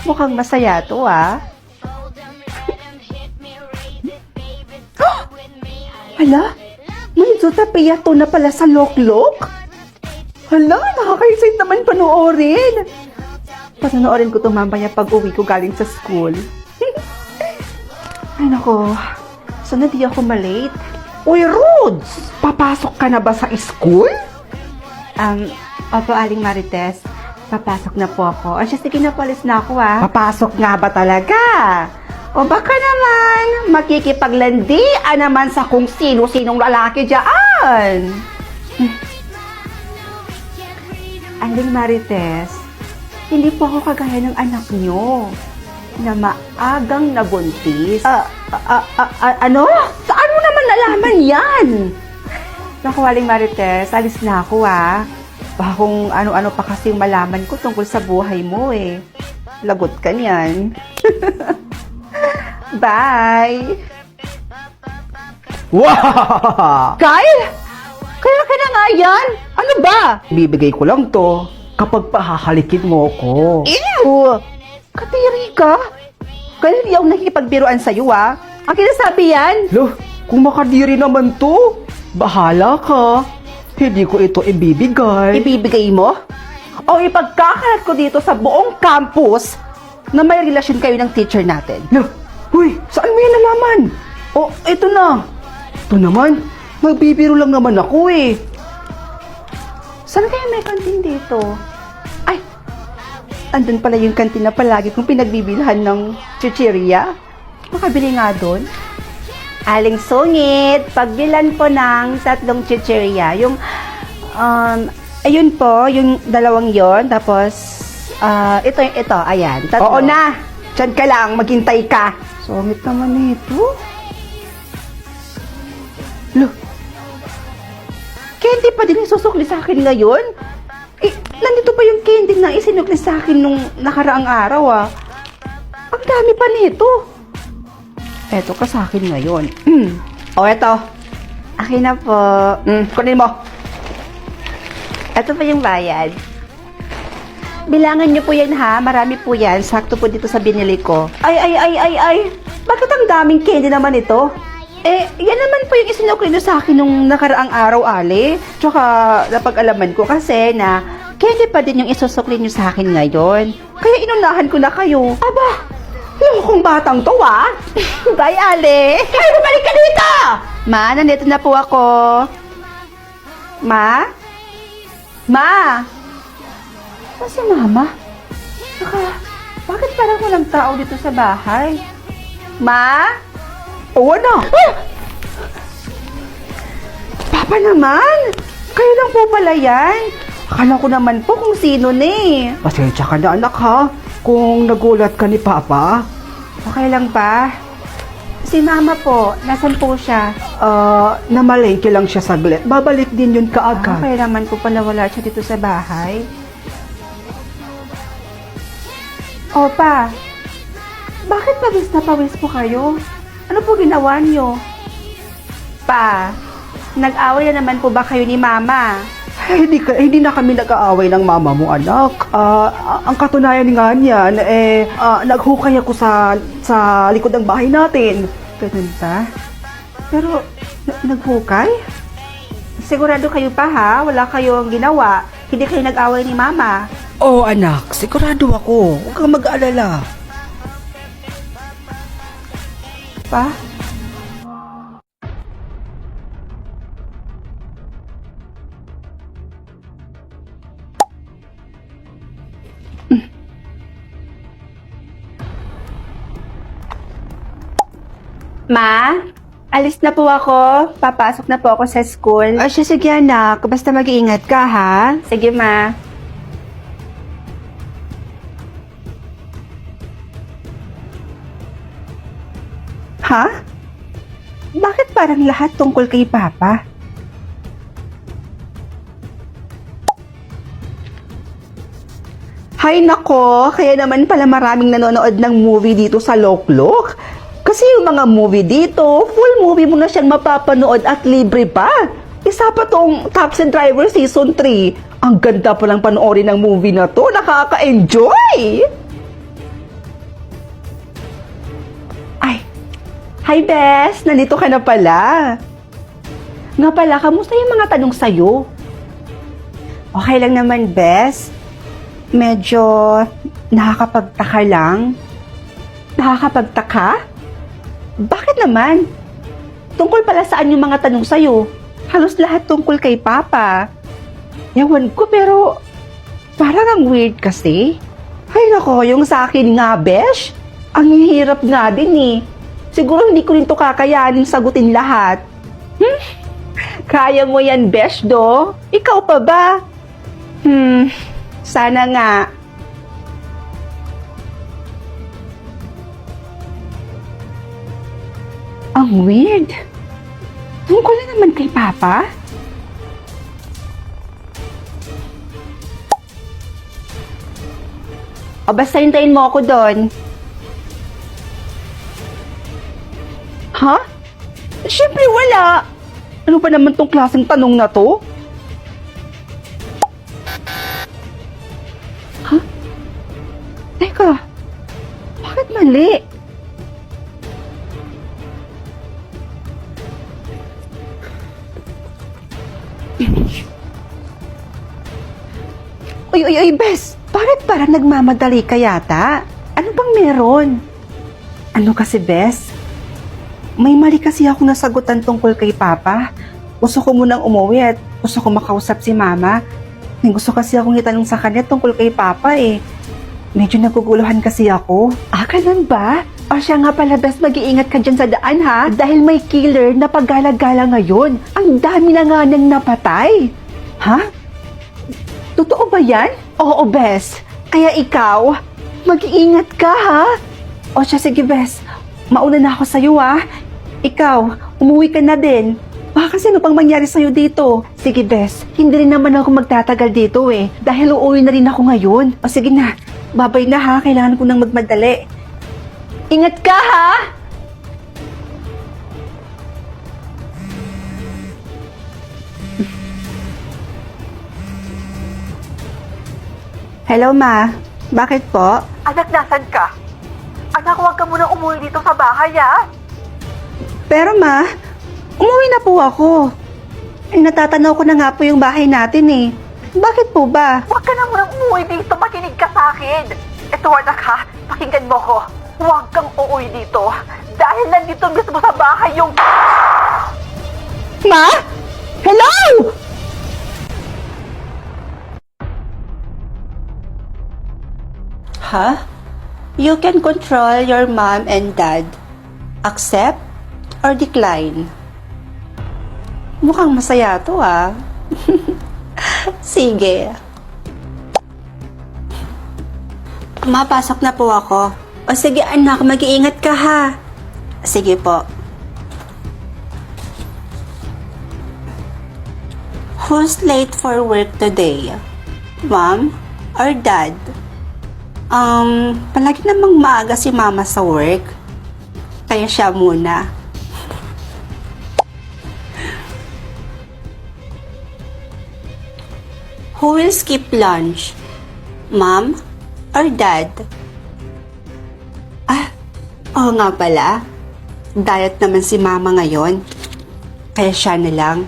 Mukhang masaya to, ah. Hala, may Zootopia to na pala sa Loklok? Hala, nakaka-excite naman panoorin. Panoorin ko to mamaya pag uwi ko galing sa school. Ay nako, sana di ako malate. Uy, Rods! Papasok ka na ba sa school? Opo, Aling Marites. Papasok na po ako. Sige na, palis na ako, ah. Papasok nga ba talaga? O baka naman, makikipaglandian naman sa kung sino-sinong lalaki dyan. Aling Marites, hindi po ako kagaya ng anak nyo na maagang nabuntis. Ano? Saan mo naman nalaman yan? Naku, Aling Marites, alis na ako, ah. Baka kung ano-ano pa kasing malaman ko tungkol sa buhay mo, eh. Lagot ka niyan. Bye! Wow! Kyle! Kaya ka na nga yan? Ano ba? Bibigay ko lang to kapag pahahalikin mo ko. Ew! Katiri ka? Kaya hindi ako nakikipagbiruan sa'yo, ah. Ang kinasabi yan? Lo, kung makadiri naman to, bahala ka. Hindi ko ito ibibigay. Ibibigay mo? O ipagkakalat ko dito sa buong campus na may relasyon kayo ng teacher natin? Lo, huy, saan mo yan nalaman? Oh, ito na. Ito naman, magbibiro lang naman ako eh. Saan kaya may kantin dito? Ay, andun pala yung kantin na palagi kong pinagbibilhan ng chichirya. Makabili nga doon. Aling sungit, pagbilan po ng 3 chichirya. Yung, ayun po, yung 2 yon. Tapos, ito, ayan. 3. Oo na, dyan ka lang, maghintay ka. Sungit naman ito. Lo, Candy pa din yung susukli sa akin ngayon? Eh, nandito pa yung candy na isinukli sa akin nung nakaraang araw, ah. Ang dami pa nito. Eto ka sa akin ngayon. O, eto. Akin na po. kunin mo. Eto pa yung bayad. Bilangan niyo po yan, ha? Marami po yan. Sakto po dito sa binili ko. Ay. Bakit ang daming candy naman ito? Eh, yan naman po yung isinukli niyo sa akin nung nakaraang araw, Ali. Tsaka, napag-alaman ko kasi na candy pa din yung isusukli niyo sa akin ngayon. Kaya inunahan ko na kayo. Aba, lokong batang to, ah. Bye, Ali. Ay, bumalik ka dito! Ma, nandito na po ako. Ma? Ma? Saan si Mama? Bakit parang walang tao dito sa bahay? Ma? Oo na. Papa naman! Kayo lang po pala yan. Akala ko naman po kung sino ni. Pasensya ka na anak ha, kung nagulat ka ni Papa. Okay lang ba? Si Mama po, nasan po siya? Namalengke lang siya saglit. Babalik din yun kaagad. Kaya naman po pala wala siya dito sa bahay. Opa, bakit pawis na pawis po kayo? Ano po ginawa niyo? Pa, nag-away na naman po ba kayo ni Mama? Hindi na kami nag-aaway ng mama mo, anak. Ang katunayan nga niyan, naghukay ako sa likod ng bahay natin. Ganun ba? Pero, naghukay? Sigurado kayo pa, ha? Wala kayong ginawa. Hindi kayo nag-away ni Mama. Oo, anak. Sigurado ako. Huwag kang mag-aalala. Pa? Ma, alis na po ako. Papasok na po ako sa school. Sige anak, basta mag-iingat ka ha. Sige ma. Ha? Bakit parang lahat tungkol kay Papa? Hay nako, kaya naman pala maraming nanonood ng movie dito sa Loklok. Kasi yung mga movie dito, full movie mo na siyang mapapanood at libre pa. Isa pa tong Taxi Driver Season 3. Ang ganda palang panoorin ng movie na to. Nakaka-enjoy! Ay, hi Bes! Nandito ka na pala. Nga pala, kamusta yung mga tanong sa'yo? Okay lang naman, Bes. Medyo nakakapagtaka lang. Nakakapagtaka? Bakit naman? Tungkol pala saan yung mga tanong sa'yo? Halos lahat tungkol kay Papa. Ewan ko, pero parang ang weird kasi. Ay nako, yung sa akin nga, Besh. Ang hirap nga din eh. Siguro hindi ko rin to kakayanin sagutin lahat. Kaya mo yan, Besh, do? Ikaw pa ba? Sana nga. Ang weird. Tungkol na naman kay Papa? O basta hintayin mo ako doon. Ha? Siyempre wala. Ano pa naman tong klaseng tanong na to? Teka, bakit mali? Uy, Bes! Bakit parang nagmamadali ka yata? Ano bang meron? Ano kasi, Bes? May mali kasi ako nasagutan tungkol kay Papa. Gusto ko munang umuwi at gusto ko makausap si Mama. May gusto kasi akong itanong sa kanya tungkol kay Papa eh. Medyo naguguluhan kasi ako. Ah, ganun ba? O siya nga pala, Bes, mag-iingat ka dyan sa daan ha. Dahil may killer na paggala-gala ngayon. Ang dami na nga nang napatay. Ha? Totoo ba yan? Oo, Bes. Kaya ikaw, mag-iingat ka ha. O siya, sige, Bes. Mauna na ako sa'yo ha. Ikaw, umuwi ka na din. Baka kasi ano pang mangyari sa'yo dito? Sige, Bes. Hindi rin naman ako magtatagal dito eh. Dahil uuwi na rin ako ngayon. O sige na. Babay na ha. Kailangan ko nang magmadali. Ingat ka ha! Hello, Ma. Bakit po? Anak, nasan ka? Anak, huwag ka muna umuwi dito sa bahay, ha? Pero Ma, umuwi na po ako. Natatanaw ko na nga po yung bahay natin eh. Bakit po ba? Huwag ka na muna umuwi dito. Makinig ka sa akin. Ito, anak, ha? Pakinggan mo ko. Huwag kang uuwi dito. Dahil nandito mismo sa bahay yung... Ma? Hello? Huh? You can control your mom and dad. Accept or decline. Mukhang masaya to ah. Sige. Mapasok na po ako. O sige anak, mag-iingat ka ha. Sige po. Who's late for work today? Mom or dad? Palagi namang maaga si mama sa work. Kaya siya muna. Who will skip lunch? Mom or dad? Oo nga pala. Diet naman si mama ngayon. Kaya siya na lang.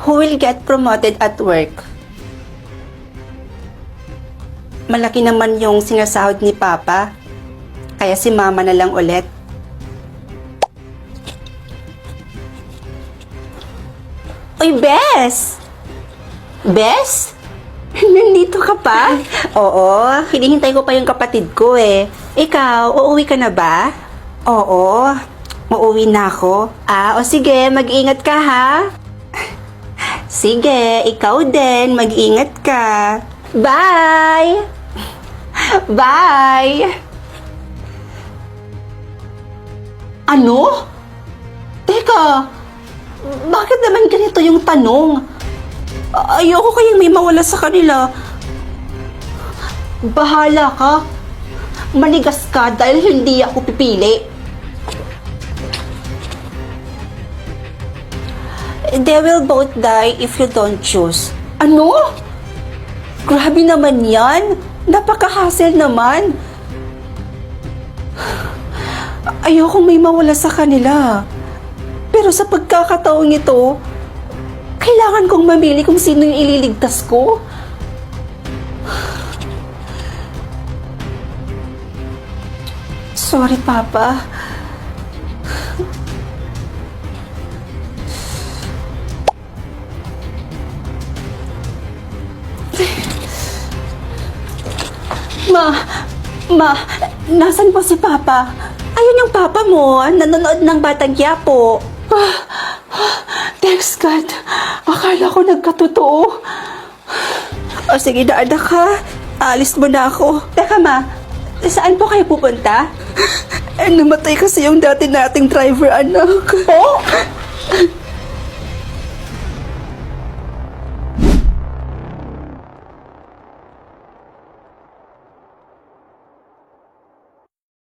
Who will get promoted at work? Malaki naman yung sinasahod ni Papa. Kaya si Mama na lang ulit. Uy, Bes! Bes? Nandito ka pa? Oo, hinihintay ko pa yung kapatid ko eh. Ikaw, uuwi ka na ba? Oo, uuwi na ako. O sige, mag-ingat ka ha. Sige, ikaw din. Mag-ingat ka. Bye! Bye! Ano? Teka, bakit naman ganito yung tanong? Ayoko kayang may mawala sa kanila. Bahala ka. Manigas ka dahil hindi ako pipili. They will both die if you don't choose. Ano? Grabe naman yan. Napaka-hassle naman. Ayokong may mawala sa kanila. Pero sa pagkakataong ito, kailangan kong mamili kung sino yung ililigtas ko. Sorry, Papa. Ma, nasan po si Papa? Ayun yung Papa mo, nanonood ng Batang Quiapo. Thanks God, akala ko nagkatotoo. O sige na anak ha, alis mo na ako. Teka ma, saan po kayo pupunta? Namatay kasi yung dati nating driver anak. Oh?